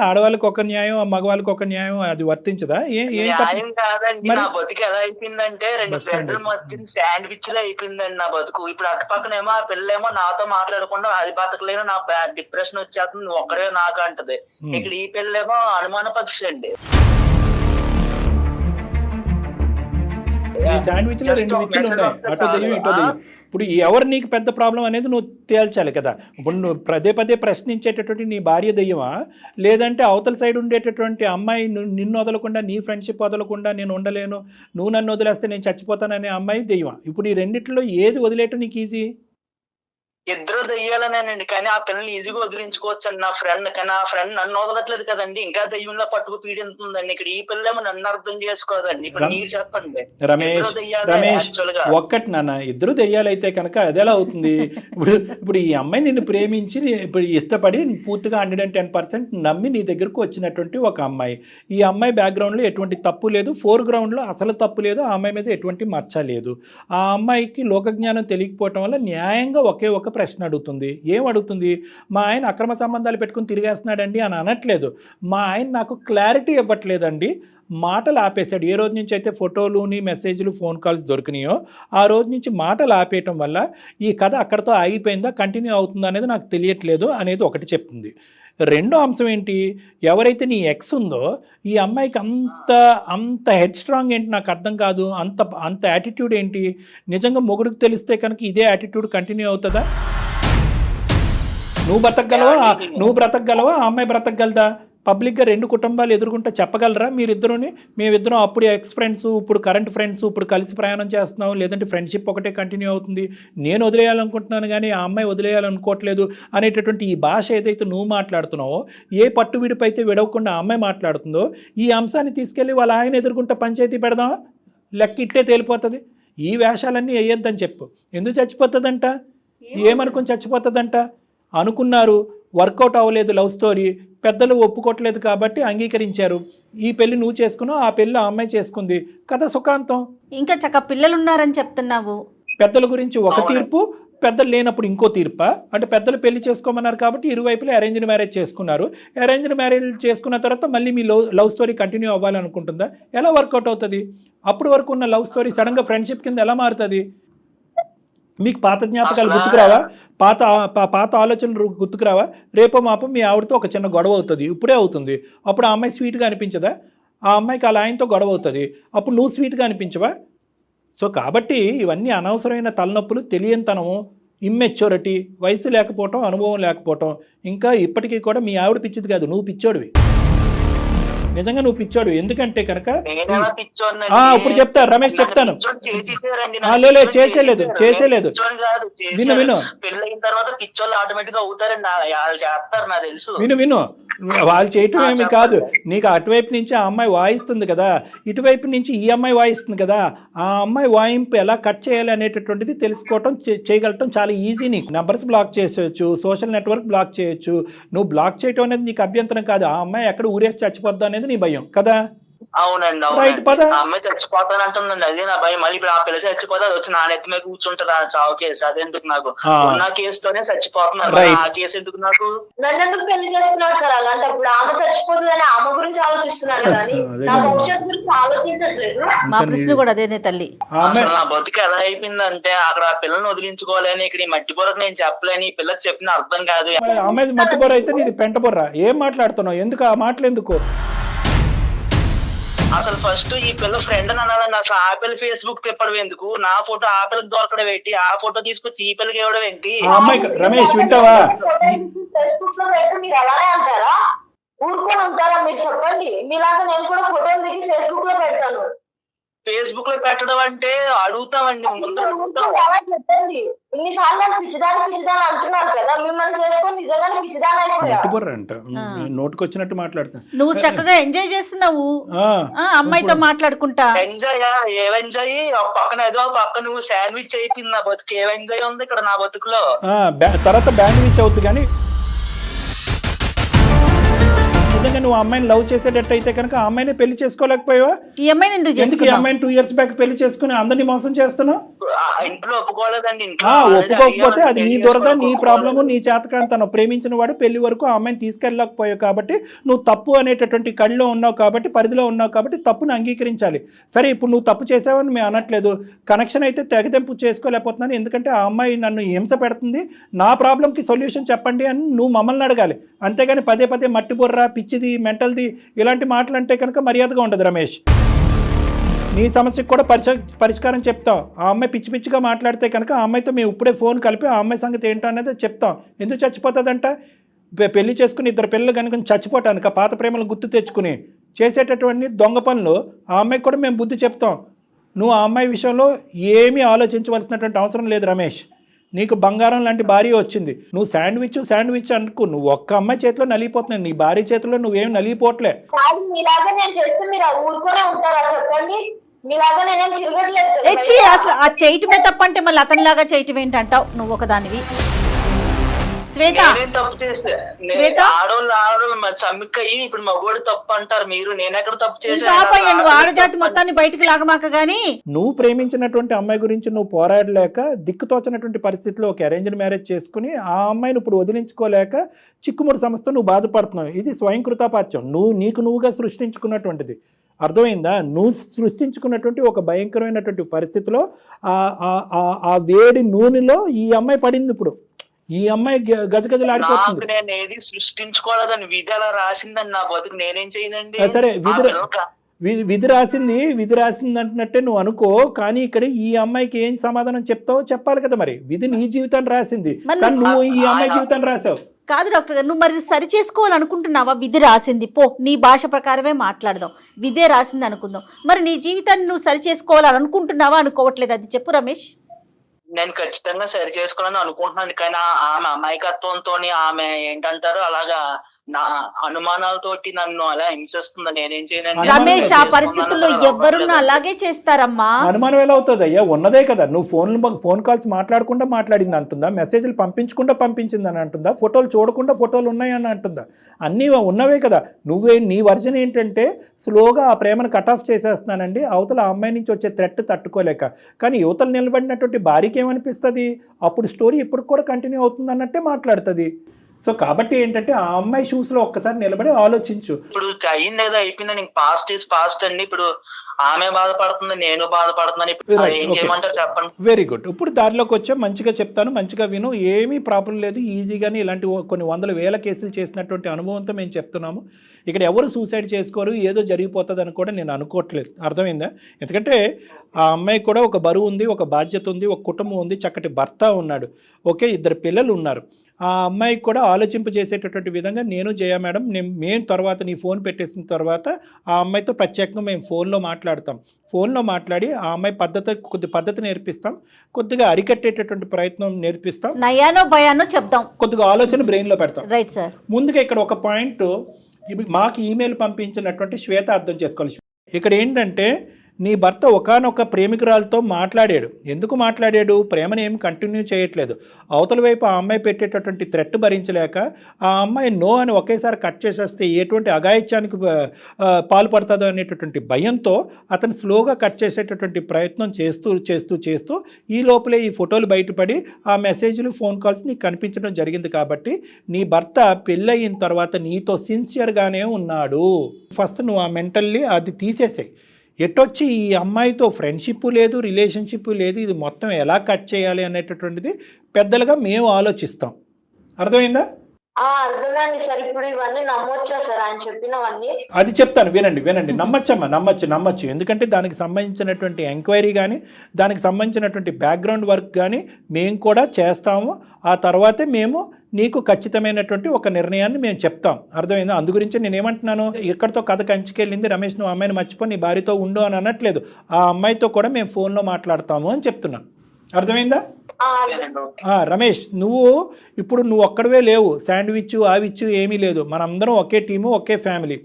ఆడవాళ్ళకి ఒక న్యాయం మగవాళ్ళకి ఒక న్యాయం అది వర్తించదా? ఏం తప్పు? న్యాయం కాదండి. మరి- నా బతుకు ఎలా అయిపోయిందంటే 2 బస్ స్టాండ్ పెద్దలు వచ్చింది శాండ్విచ్ లో అయిపోయిందండి నా బతుకు. ఇప్పుడు అటు పక్కనేమో ఆ పిల్లేమో నాతో మాట్లాడకుండా అది బతకలేను, నా డిప్రెషన్ వచ్చేస్తుంది, నువ్వు ఒక్కడే నాకు అంటది. ఇక్కడ ఈ పిల్లేమో అనుమాన పక్షి అండి. ఈ శాండ్విచ్ లో 2 విచ్చులు ఉన్నాయి, అటో దెయ్యం ఇటో దెయ్యం. ఇప్పుడు ఎవరు నీకు పెద్ద ప్రాబ్లం అనేది నువ్వు తేల్చాలి కదా. ఇప్పుడు నువ్వు పదే ప్రశ్నించేటటువంటి నీ భార్య దెయ్యమా, లేదంటే అవతల సైడ్ ఉండేటటువంటి అమ్మాయి నిన్ను వదలకుండా, నీ ఫ్రెండ్షిప్ వదలకుండా నేను ఉండలేను, నువ్వు నన్ను వదిలేస్తే నేను చచ్చిపోతాననే అమ్మాయి దెయ్యమా? ఇప్పుడు ఈ రెండిట్లో ఏది వదిలేయటం నీకు ఈజీ? ఇద్దరు దెయ్యాలనేనండి, కానీ ఆ పిల్లల్ని ఈజీగా వదిలించుకోవచ్చు అండి నా ఫ్రెండ్. కానీ ఆ ఫ్రెండ్ నన్ను వదలట్లేదు కదండి, ఇంకా దెయ్యంలో పట్టుకు పీడింతుందండి. ఇక్కడ ఈ పిల్లేమో నన్ను అర్థం చేసుకోదండి. ఇప్పుడు మీరు చెప్పండి, రమేష్ ఇద్దరు దెయ్యాలే రమేష్ actual గా. ఒక్కటి నాన్న, ఇద్దరు దెయ్యాలైతే కనుక అది ఎలా అవుతుంది? ఇప్పుడు ఈ అమ్మాయి నిన్ను ప్రేమించి ఇప్పుడు ఇష్టపడి పూర్తిగా 110% నమ్మి నీ దగ్గరకు వచ్చినటువంటి ఒక అమ్మాయి. ఈ అమ్మాయి బ్యాక్గ్రౌండ్లో ఎటువంటి తప్పు లేదు, ఫోర్గ్రౌండ్లో అసలు తప్పు లేదు, ఆ అమ్మాయి మీద ఎటువంటి మచ్చ లేదు. ఆ అమ్మాయికి లోకజ్ఞానం తెలియకపోవటం వల్ల న్యాయంగా ఒకే ఒక ప్రశ్న అడుగుతుంది. ఏం అడుగుతుంది? మా ఆయన అక్రమ సంబంధాలు పెట్టుకుని తిరిగేస్తున్నాడండి అని అనట్లేదు. మా ఆయన నాకు క్లారిటీ ఇవ్వట్లేదండి, మాటలు ఆపేశాడు. ఏ రోజు నుంచి అయితే ఫోటోలుని మెసేజ్లు ఫోన్ కాల్స్ దొరికినాయో ఆ రోజు నుంచి మాటలు ఆపేయటం వల్ల ఈ కథ అక్కడితో ఆగిపోయిందా కంటిన్యూ అవుతుందా అనేది నాకు తెలియట్లేదు అనేది ఒకటి చెప్తుంది. రెండో అంశం ఏంటి? ఎవరైతే నీ ఎక్స్ ఉందో ఈ అమ్మాయికి అంత హెడ్ స్ట్రాంగ్ ఏంటి నాకు అర్థం కాదు, అంత యాటిట్యూడ్ ఏంటి? నిజంగా మొగుడికి తెలిస్తే కనుక ఇదే యాటిట్యూడ్ కంటిన్యూ అవుతుందా? నువ్వు బ్రతకగలవా, ఆ అమ్మాయి బ్రతకగలదా? పబ్లిక్గా 2 కుటుంబాలు ఎదుర్కొంటే చెప్పగలరా మీరిద్దరుని? మేమిద్దరం అప్పుడు ఎక్స్ ఫ్రెండ్స్, ఇప్పుడు కరెంట్ ఫ్రెండ్స్, ఇప్పుడు కలిసి ప్రయాణం చేస్తున్నాం, లేదంటే ఫ్రెండ్షిప్ ఒకటే కంటిన్యూ అవుతుంది, నేను వదిలేయాలనుకుంటున్నాను కానీ ఆ అమ్మాయి వదిలేయాలనుకోవట్లేదు అనేటటువంటి ఈ భాష ఏదైతే నువ్వు మాట్లాడుతున్నావో, ఏ పట్టు విడిపు అయితే విడవకుండా ఆ అమ్మాయి మాట్లాడుతుందో, ఈ అంశాన్ని తీసుకెళ్ళి వాళ్ళ ఆయన ఎదుర్కొంటే పంచాయతీ పెడదామా? లెక్క ఇట్టే తేలిపోతుంది. ఈ వేషాలన్నీ వేయొద్దని చెప్పు. ఎందుకు చచ్చిపోతుందంట? ఏమనుకుని చచ్చిపోతుందంట? అనుకున్నారు, వర్కౌట్ అవ్వలేదు లవ్ స్టోరీ, పెద్దలు ఒప్పుకోవట్లేదు కాబట్టి అంగీకరించారు. ఈ పెళ్లి నువ్వు చేసుకున్నావు, ఆ పెళ్లి ఆ అమ్మాయి చేసుకుంది, కథ సుఖాంతం. ఇంకా చక్క పిల్లలు ఉన్నారని చెప్తున్నావు. పెద్దల గురించి ఒక తీర్పు, పెద్దలు లేనప్పుడు ఇంకో తీర్ప. అంటే పెద్దలు పెళ్లి చేసుకోమన్నారు కాబట్టి ఇరువైపులా అరేంజ్డ్ మ్యారేజ్ చేసుకున్నారు. అరేంజ్డ్ మ్యారేజ్ చేసుకున్న తర్వాత మళ్ళీ మీ లవ్ స్టోరీ కంటిన్యూ అవ్వాలనుకుంటుందా? ఎలా వర్కౌట్ అవుతుంది? అప్పుడు వరకు ఉన్న లవ్ స్టోరీ సడన్గా ఫ్రెండ్షిప్ కింద ఎలా మారుతుంది? మీకు పాత జ్ఞాపకాలు గుర్తుకురావా? పాత ఆలోచనలు గుర్తుకురావా? రేపో మాపో మీ ఆవిడతో ఒక చిన్న గొడవ అవుతుంది, ఇప్పుడే అవుతుంది. అప్పుడు ఆ అమ్మాయి స్వీట్గా అనిపించదా? ఆ అమ్మాయికి అలా ఆయనతో గొడవ అవుతుంది, అప్పుడు నువ్వు స్వీట్గా అనిపించవా? సో కాబట్టి ఇవన్నీ అనవసరమైన తలనొప్పులు, తెలియనితనము, ఇమ్మెచ్యూరిటీ, వయసు లేకపోవటం, అనుభవం లేకపోవటం. ఇంకా ఇప్పటికీ కూడా మీ ఆవిడ పిచ్చిది కాదు, నువ్వు పిచ్చోడివి. నిజంగా నువ్వు పిచ్చోడు. ఎందుకంటే కనుక ఇప్పుడు చెప్తా రమేష్, చెప్తాను. చేసేలేదు విను పెళ్ళైన తర్వాత పిచ్చోళ్ళు ఆటోమేటిక్ గా అవుతారండి, వాళ్ళు చేస్తారు నాకు తెలుసు. విను వాళ్ళు చేయటం ఏమి కాదు. నీకు అటువైపు నుంచి ఆ అమ్మాయి వాయిస్తుంది కదా, ఇటువైపు నుంచి ఈ అమ్మాయి వాయిస్తుంది కదా. ఆ అమ్మాయి వాయింపు ఎలా కట్ చేయాలి అనేటటువంటిది తెలుసుకోవటం, చేయగలటం చాలా ఈజీ. నీకు నెంబర్స్ బ్లాక్ చేసేయచ్చు, సోషల్ నెట్వర్క్ బ్లాక్ చేయొచ్చు. నువ్వు బ్లాక్ చేయటం అనేది నీకు అభ్యంతరం కాదు. ఆ అమ్మాయి ఎక్కడ ఊరేసి చచ్చిపోద్దా అనేది నీ భయం కదా. అవునండి, రైట్ పద. ఆ అమ్మాయి చచ్చిపోతానంటుందండి, అదే నా భయం. మళ్ళీ ఇప్పుడు ఆ పిల్ల చచ్చిపోతే అది వచ్చి నా నెత్తి మీద కూర్చుంటారు ఆ చావు కేసు. అదెందుకు నాకు? ఉన్న కేసుతోనే చచ్చిపోతున్నారు, ఆ కేసు ఎందుకు నాకు? నన్ను ఎందుకు పెళ్లి చేస్తున్నాడు సార్? అలాంటప్పుడు ఆమె చచ్చిపోతుందని ఆమె గురించి ఆలోచిస్తున్నాడు కానీ నా భవిష్యత్తు గురించి ఆలోచించట్లేదు. మా ప్రశ్న కూడా అదేనే తల్లి. అసలు నా బతుకు ఎలా అయిపోయిందంటే అక్కడ ఆ పిల్లని వదిలించుకోవాలని, ఇక్కడ ఈ మట్టి బొర్రకు నేను చెప్పలేని, ఈ పిల్లకి చెప్పిన అర్థం కాదు. అమ్మాయి మట్టి బొర్ర అయితే నీది పెంట బొర్ర. ఏం మాట్లాడుతున్నావు? ఎందుకు ఆ మాటలు ఎందుకు? అసలు ఫస్ట్ ఈ పిల్ల ఫ్రెండ్ అని అనాలండి. అసలు ఆ పిల్ల ఫేస్బుక్ తిప్పడం ఎందుకు? నా ఫోటో ఆ పిల్లకి దొరకడం ఏంటి? ఆ ఫోటో తీసుకొచ్చి ఈ పిల్లకి ఇవ్వడం ఏంటి? రమేష్ వింటావా? ఫేస్బుక్ లో పెట్టి మీరు అలానే అంటారా? ఊరుకొని ఉంటారా? మీరు చెప్పండి. మీలాగా నేను కూడా ఫోటోలు దిగి ఫేస్బుక్ లో పెడతాను. ఫేస్బుక్ లో పెట్టడం అంటే అడుగుతామండి ముందు. చెప్పండి, ఇన్నిసార్లు పిచ్చిదాని అంటున్నారు కదా, మిమ్మల్ని చేసుకొని నిజంగానే పిచ్చిదాని అయిపోయా. అంట నోటికి వచ్చినట్టు మాట్లాడతా. నువ్వు చక్కగా ఎంజాయ్ చేస్తున్నావు అమ్మాయితో మాట్లాడుకుంటా. ఎంజాయ్ ఏం ఎంజాయ్? పక్కన ఏదో పక్క నువ్వు శాండ్విచ్ అయిపోయింది నా బతుకు. ఏం ఎంజాయ్ ఉంది ఇక్కడ నా బతుకులో? తర్వాత బ్యాండ్విచ్ అవుతుంది కానీ నిజంగా నిజంగా నువ్వు ఆ అమ్మాయిని లవ్ చేసేటట్టు అయితే కనుక ఆ అమ్మాయిని పెళ్లి చేసుకోలేకపోయావా? ఈ అమ్మాయిని ఎందుకు ఎందుకు ఈ చేసుకున్నావు? అమ్మాయిని 2 years బ్యాక్ పెళ్లి చేసుకుని అందరినీ మోసం చేస్తున్నావు? ఇంట్లో ఒప్పుకోలేదండి. ఒప్పుకోకపోతే అది నీ దొరద, నీ ప్రాబ్లము, నీ చేతకాంతనం. ప్రేమించిన వాడు పెళ్లి వరకు ఆ అమ్మాయిని తీసుకెళ్ళకపోయావు కాబట్టి నువ్వు తప్పు అనేటటువంటి కళ్ళలో ఉన్నావు కాబట్టి, పరిధిలో ఉన్నావు కాబట్టి తప్పును అంగీకరించాలి. సరే ఇప్పుడు నువ్వు తప్పు చేసావని మేము అనట్లేదు, కనెక్షన్ అయితే తెగదెంపు చేసుకోలేకపోతున్నాను ఎందుకంటే ఆ అమ్మాయి నన్ను హింస పెడుతుంది, నా ప్రాబ్లంకి సొల్యూషన్ చెప్పండి అని నువ్వు మమ్మల్ని అడగాలి. అంతేగాని పదే పదే మట్టి బుర్ర, పిచ్చిది, మెంటల్ది ఇలాంటి మాటలు అంటే కనుక మర్యాదగా ఉండదు రమేష్. నీ సమస్యకు కూడా పరిష్కారం చెప్తాం. ఆ అమ్మాయి పిచ్చి పిచ్చిగా మాట్లాడితే కనుక ఆ అమ్మాయితో మేము ఇప్పుడే ఫోన్ కలిపి ఆ అమ్మాయి సంగతి ఏంటో అనేది చెప్తాం. ఎందుకు చచ్చిపోతుందంట? పెళ్లి చేసుకుని 2 పిల్లలు కనుక చచ్చిపోవటానికి పాత ప్రేమలు గుర్తు తెచ్చుకుని చేసేటటువంటి దొంగ పనులు ఆ అమ్మాయికి కూడా మేము బుద్ధి చెప్తాం. నువ్వు ఆ అమ్మాయి విషయంలో ఏమీ ఆలోచించవలసినటువంటి అవసరం లేదు రమేష్. నీకు బంగారం లాంటి భార్య వచ్చింది, నువ్వు శాండ్విచ్ అనుకో, నువ్వు ఒక్క అమ్మాయి చేతిలో నలిగిపోతున్నావు, నీ భార్య చేతిలో నువ్వేం నలిగిపోవట్లే. మీలాగా నేను చేస్తే మీరు ఊరుకునే ఉంటారా చెప్పండి? మీలాగా నేనేం తిరగట్లేదు. అసలు ఆ చేయటమే తప్పంటే మళ్ళీ అతనిలాగా చేయటం ఏంటంటావు నువ్వు ఒకదానివి? శ్వేత, తప్పు చేస్తే ఆడోళ్ళు మరి చమ్మిక్కయ్యి ఇప్పుడు మగోడు తప్పు అంటారు మీరు. నేను ఎక్కడ తప్పు చేశాను? నువ్వు ఆడజాతి మొత్తాన్ని బయటకు లాగమాక గానీ. నువ్వు ప్రేమించినటువంటి అమ్మాయి గురించి నువ్వు పోరాడలేక దిక్కుతోచినటువంటి పరిస్థితిలో ఒక అరేంజ్డ్ మ్యారేజ్ చేసుకుని ఆ అమ్మాయిని ఇప్పుడు వదిలించుకోలేక చిక్కుముడి సమస్య నువ్వు బాధపడుతున్నావు. ఇది స్వయంకృతాపాత్యం, నీకుగా సృష్టించుకున్నటువంటిది. అర్థమైందా? నువ్వు సృష్టించుకున్నటువంటి ఒక భయంకరమైనటువంటి పరిస్థితిలో ఆ వేడి నూనెలో ఈ అమ్మాయి పడింది. ఇప్పుడు ఈ అమ్మాయి గజగజలాడిపోతుంది. నేను ఏది సృష్టించుకోలేదని విధి అలా రాసిందని నా బతుకు నేనేం చేయనండి. సరే విధి రాసింది అంటున్నట్టే నువ్వు అనుకో, కానీ ఇక్కడ ఈ అమ్మాయికి ఏం సమాధానం చెప్తావో చెప్పాలి కదా. మరి విధి నీ జీవితాన్ని రాసింది, కానీ నువ్వు ఈ అమ్మాయి జీవితాన్ని రాసావు. కాదు డాక్టర్ గారు, నువ్వు మరి సరి చేసుకోవాలనుకుంటున్నావా? విధి రాసింది, పో నీ భాష ప్రకారమే మాట్లాడదాం, విధే రాసింది అనుకుందాం. మరి నీ జీవితాన్ని నువ్వు సరి చేసుకోవాలనుకుంటున్నావా అనుకోవట్లేదు, అది చెప్పు రమేష్. నేను ఖచ్చితంగా సరి చేసుకోవాలని అనుకుంటున్నాను, కానీ ఆమె అమాయకత్వంతో ఆమె ఏంటంటారు అలాగా నా అనుమానాలతోటి నన్ను అలా హింసిస్తుంది. నేనేం చేయను రమేష్. ఆ పరిస్థితుల్లో ఎవరున్నా అలాగే చేస్తారమ్మా. అనుమానం ఎలా అవుతుంది అయ్యా? ఉన్నదే కదా. నువ్వు ఫోన్ కాల్స్ మాట్లాడకుండా మాట్లాడింది అంటుందా, మెసేజ్లు పంపించకుండా పంపించింది అని అంటుందా, ఫోటోలు చూడకుండా ఫోటోలు ఉన్నాయని అంటుందా? అన్నీ ఉన్నవే కదా. నీ వర్జన్ ఏంటంటే స్లోగా ఆ ప్రేమను కట్ ఆఫ్ చేసేస్తున్నానండి, అవతల ఆ అమ్మాయి నుంచి వచ్చే థ్రెట్ తట్టుకోలేక. కానీ యువతలు నిలబడినటువంటి భార్యకి ఏమనిపిస్తుంది? అప్పుడు స్టోరీ ఇప్పుడు కూడా కంటిన్యూ అవుతుంది అన్నట్టే మాట్లాడుతుంది. సో కాబట్టి ఏంటంటే ఆ అమ్మాయి షూస్ లో ఒక్కసారి నిలబడి ఆలోచించు. ఇప్పుడు అయింది ఏదో అయిపోయిందని, పాస్ట్ ఈజ్ పాస్ట్ అండి. ఇప్పుడు ఆమె బాధపడుతుంది, నేను బాధపడుతున్నాను. ఇప్పుడు ఏం చేయమంటారు చెప్పండి? Very good. ఇప్పుడు దారిలోకి వచ్చా, మంచిగా చెప్తాను, మంచిగా విను. ఏమీ ప్రాబ్లం లేదు, ఈజీగానే ఇలాంటి కొన్ని 100,000 కేసులు చేసినటువంటి అనుభవంతో మేము చెప్తున్నాము. ఇక్కడ ఎవరు సూసైడ్ చేసుకోరు, ఏదో జరిగిపోతుంది అని కూడా నేను అనుకోవట్లేదు. అర్థమైందా? ఎందుకంటే ఆ అమ్మాయికి కూడా ఒక బరువు ఉంది, ఒక బాధ్యత ఉంది, ఒక కుటుంబం ఉంది, చక్కటి భర్త ఉన్నాడు, ఓకే, 2 పిల్లలు ఉన్నారు. ఆ అమ్మాయికి కూడా ఆలోచింపజేసేటటువంటి విధంగా నేను జయ మేడం మేము తర్వాత నీ ఫోన్ పెట్టేసిన తర్వాత ఆ అమ్మాయితో ప్రత్యేకంగా మేము ఫోన్లో మాట్లాడతాం. ఫోన్లో మాట్లాడి ఆ అమ్మాయి కొద్ది పద్ధతి నేర్పిస్తాం, కొద్దిగా అరికట్టేటటువంటి ప్రయత్నం నేర్పిస్తాం, నయానో భయానో చెప్తాం, కొద్దిగా ఆలోచన బ్రెయిన్లో పెడతాం. Right sir. ముందుగా ఇక్కడ ఒక పాయింట్, మాకు ఈమెయిల్ పంపించినటువంటి శ్వేత అర్థం చేసుకోవాలి. ఇక్కడ ఏంటంటే నీ భర్త ఒకానొక ప్రేమికురాలతో మాట్లాడాడు. ఎందుకు మాట్లాడాడు? ప్రేమను ఏం కంటిన్యూ చేయట్లేదు. అవతల వైపు ఆ అమ్మాయి పెట్టేటటువంటి థ్రెట్ భరించలేక ఆ అమ్మాయి నో అని ఒకేసారి కట్ చేసేస్తే ఎటువంటి అఘాయిత్యానికి పాల్పడుతుందో అనేటటువంటి భయంతో అతను స్లోగా కట్ చేసేటటువంటి ప్రయత్నం చేస్తూ ఈ లోపలే ఈ ఫోటోలు బయటపడి ఆ మెసేజ్లు, ఫోన్ కాల్స్ నీకు కనిపించడం జరిగింది. కాబట్టి నీ భర్త పెళ్ళయిన తర్వాత నీతో సిన్సియర్గానే ఉన్నాడు. ఫస్ట్ నువ్వు ఆ మెంటల్లీ అది తీసేసాయి. ఎటొచ్చి ఈ అమ్మాయితో ఫ్రెండ్షిప్ లేదు, రిలేషన్షిప్ లేదు, ఇది మొత్తం ఎలా కట్ చేయాలి అనేటటువంటిది పెద్దలుగా మేము ఆలోచిస్తాం. అర్థమైందా? అర్థమైంది సార్. ఇప్పుడు ఇవన్నీ నమ్మొచ్చా సార్ ఆయన చెప్పినవన్నీ? అది చెప్తాను, వినండి. నమ్మచ్చమ్మా, నమ్మచ్చు. ఎందుకంటే దానికి సంబంధించినటువంటి ఎంక్వైరీ కానీ, దానికి సంబంధించినటువంటి బ్యాక్గ్రౌండ్ వర్క్ కానీ మేము కూడా చేస్తాము. ఆ తర్వాతే మేము నీకు ఖచ్చితమైనటువంటి ఒక నిర్ణయాన్ని మేము చెప్తాం. అర్థమైందా? అందు గురించి నేనేమంటున్నాను, ఎక్కడితో కథ కంచికెళ్ళింది, రమేష్ నువ్వు అమ్మాయిని మర్చిపో, నీ భార్యతో ఉండు అని అనట్లేదు. ఆ అమ్మాయితో కూడా మేము ఫోన్లో మాట్లాడతాము అని చెప్తున్నాను. అర్థమైందా? రమేష్, నువ్వు ఒక్కడవే లేవు, శాండ్విచ్ ఆవిచ్చు ఏమీ లేదు. మనందరం ఒకే టీము, ఒకే ఫ్యామిలీ.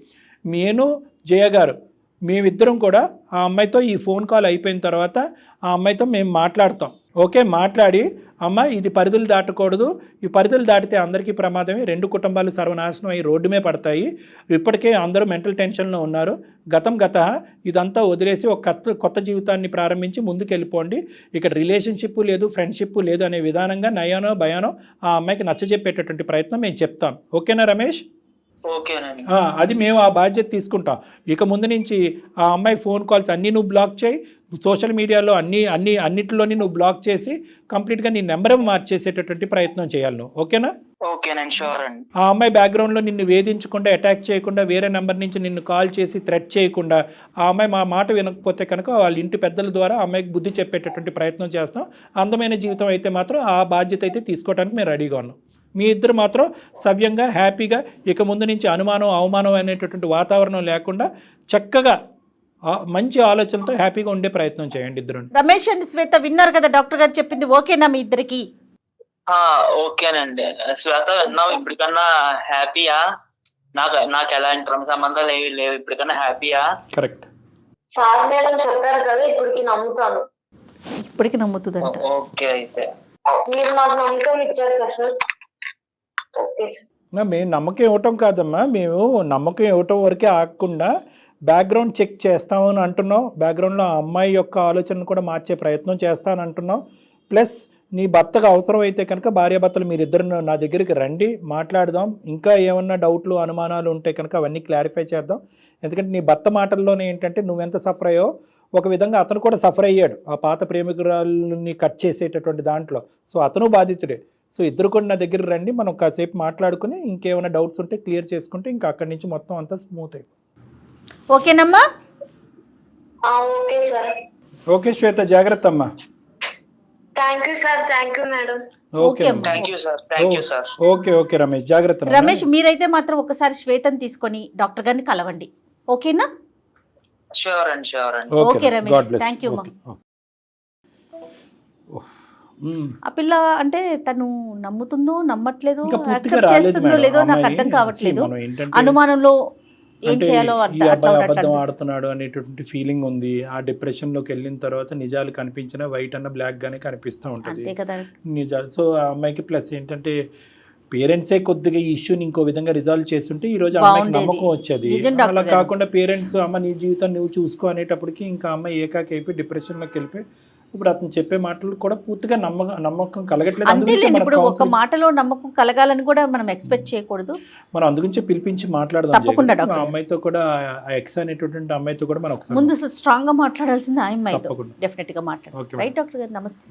నేను జయ గారు మేమిద్దరం కూడా ఆ అమ్మాయితో ఈ ఫోన్ కాల్ అయిపోయిన తర్వాత ఆ అమ్మాయితో మేము మాట్లాడతాం. ఓకే, మాట్లాడి అమ్మ ఇది పరిధులు దాటకూడదు, ఈ పరిధులు దాటితే అందరికీ ప్రమాదమే, 2 కుటుంబాలు సర్వనాశనం అయ్యి రోడ్డు మీద పడతాయి, ఇప్పటికే అందరూ మెంటల్ టెన్షన్లో ఉన్నారు, గతం ఇదంతా వదిలేసి ఒక కొత్త జీవితాన్ని ప్రారంభించి ముందుకు వెళ్ళిపోండి, ఇక్కడ రిలేషన్షిప్ లేదు, ఫ్రెండ్షిప్ లేదు అనే విధానంగా నయానో భయానో ఆ అమ్మాయికి నచ్చజెప్పేటటువంటి ప్రయత్నం మేము చెప్తాం. ఓకేనా రమేష్? ఓకేనండి. అది మేము ఆ బాధ్యత తీసుకుంటాం. ఇక ముందు నుంచి ఆ అమ్మాయి ఫోన్ కాల్స్ అన్నీ నువ్వు బ్లాక్ చేయి, సోషల్ మీడియాలో అన్నిటిలోని నువ్వు బ్లాక్ చేసి కంప్లీట్గా నీ నెంబర్ మార్చేసేటటువంటి ప్రయత్నం చేయాలి నువ్వు. ఓకేనా? ఓకేనండి, షూర్ అండి. ఆ అమ్మాయి బ్యాక్గ్రౌండ్లో నిన్ను వేధించకుండా, అటాక్ చేయకుండా, వేరే నెంబర్ నుంచి నిన్ను కాల్ చేసి థ్రెట్ చేయకుండా, ఆ అమ్మాయి మా మాట వినకపోతే కనుక వాళ్ళ ఇంటి పెద్దల ద్వారా ఆ అమ్మాయికి బుద్ధి చెప్పేటటువంటి ప్రయత్నం చేస్తాం. అందమైన జీవితం అయితే మాత్రం ఆ బాధ్యత అయితే తీసుకోవడానికి మేము రెడీగా ఉన్నాం. మీ ఇద్దరు మాత్రం సవ్యంగా హ్యాపీగా ఇక ముందు నుంచి అనుమానం అవమానం అనేటటువంటి వాతావరణం లేకుండా చక్కగా మంచి ఆలోచనతో హ్యాపీగా ఉండే ప్రయత్నం చేయండి ఇద్దరు. రమేష్ అండ్ శ్వేత విన్నారు కదా డాక్టర్ గారు చెప్పింది, ఓకేనా మీ ఇద్దరికి? ఓకేనండి. శ్వేత విన్నావు, ఇప్పటికన్నా హ్యాపీయా? నాకు ఎలాంటి క్రమ సంబంధాలు ఏవి లేవు, ఇప్పటికన్నా హ్యాపీయా? కరెక్ట్. సార్ మేడం చెప్పారు కదా, ఇప్పటికి నమ్ముతాను. ఇప్పటికి నమ్ముతుందంట. ఓకే, అయితే మీరు నాకు నమ్మకం ఇచ్చారు కదా సార్. Okay sir. మేము నమ్మకం ఇవ్వటం కాదమ్మా, మేము నమ్మకం ఇవ్వటం వరకే ఆగకుండా బ్యాక్గ్రౌండ్ చెక్ చేస్తామని అంటున్నాం, బ్యాక్గ్రౌండ్లో ఆ అమ్మాయి యొక్క ఆలోచనను కూడా మార్చే ప్రయత్నం చేస్తానని అంటున్నాం. ప్లస్ నీ భర్తకు అవసరం అయితే కనుక భార్యాభర్తలు మీరిద్దరు నా దగ్గరికి రండి, మాట్లాడదాం, ఇంకా ఏమన్నా డౌట్లు అనుమానాలు ఉంటే కనుక అవన్నీ క్లారిఫై చేద్దాం. ఎందుకంటే నీ భర్త మాటల్లోనే ఏంటంటే నువ్వెంత సఫర్ అయ్యో ఒక విధంగా అతను కూడా సఫర్ అయ్యాడు ఆ పాత ప్రేమికురాలని కట్ చేసేటటువంటి దాంట్లో. సో అతను బాధితుడే. సో ఇద్దరు కూడా నా దగ్గర రండి, మనం కాసేపు మాట్లాడుకుని ఇంకేమైనా డౌట్స్ ఉంటే క్లియర్ చేసుకుంటే ఇంకా అక్కడి నుంచి మొత్తం అంతా స్మూత్ అయిపోతుంది. ఓకేనమ్మా? Okay sir. ఓకే శ్వేత, జాగ్రత్త అమ్మా. Thank you sir. Thank you madam. Okay thank you sir. Thank you sir. Okay Ramesh, జాగ్రత్త. రమేష్ మీరైతే మాత్రం ఒకసారి శ్వేతను తీసుకొని డాక్టర్ గారిని కలవండి, ఓకేనా? షూర్ అండి, షూర్ అండి. ఓకే రమేష్, థ్యాంక్ యూ అమ్మా. ఆ పిల్ల అంటే తను నమ్ముతుందో నమ్మట్లేదో, యాక్సెప్ట్ చేస్తుందో లేదో నాకు అర్థం కావట్లేదు. అనుమానంలో ఏం చేయాలో అబద్ధం ఆడుతున్నాడు అనేటువంటి ఫీలింగ్ ఉంది. ఆ డిప్రెషన్ లోకి వెళ్ళిన తర్వాత నిజాలు కనిపించిన వైట్ అన్న బ్లాక్ గానే కనిపిస్తూ ఉంటుంది నిజాలు. సో ఆ అమ్మాయికి ప్లస్ ఏంటంటే పేరెంట్సే కొద్దిగా ఈ ఇష్యూని ఇంకో విధంగా రిజాల్వ్ చేస్తుంటే ఈ రోజు అమ్మాయికి నమ్మకం వచ్చేది. అలా కాకుండా పేరెంట్స్ అమ్మ నీ జీవితం నువ్వు చూసుకో అనేటప్పటికి ఇంకా అమ్మాయి ఏకాకి అయిపోయి డిప్రెషన్ లోకి వెళ్ళిపోయి ఇప్పుడు అతను చెప్పే మాటలు కూడా పూర్తిగా నమ్మకం కలగట్లేదు. అంతేలేండి, ఇప్పుడు ఒక మాటలో నమ్మకం కలగాలని కూడా మనం ఎక్స్పెక్ట్ చేయకూడదు. మనం అందుగురించి పిలిపించి మాట్లాడదాం తప్పకుండా. అమ్మాయితో కూడా ఎక్స్ అనేటటువంటి అమ్మాయితో కూడా మనం ముందు స్ట్రాంగ్ గా మాట్లాడాల్సింది ఆ అమ్మాయితో, డెఫినెట్ గా మాట్లాడాలి. రైట్ డాక్టర్ గారు, నమస్తే.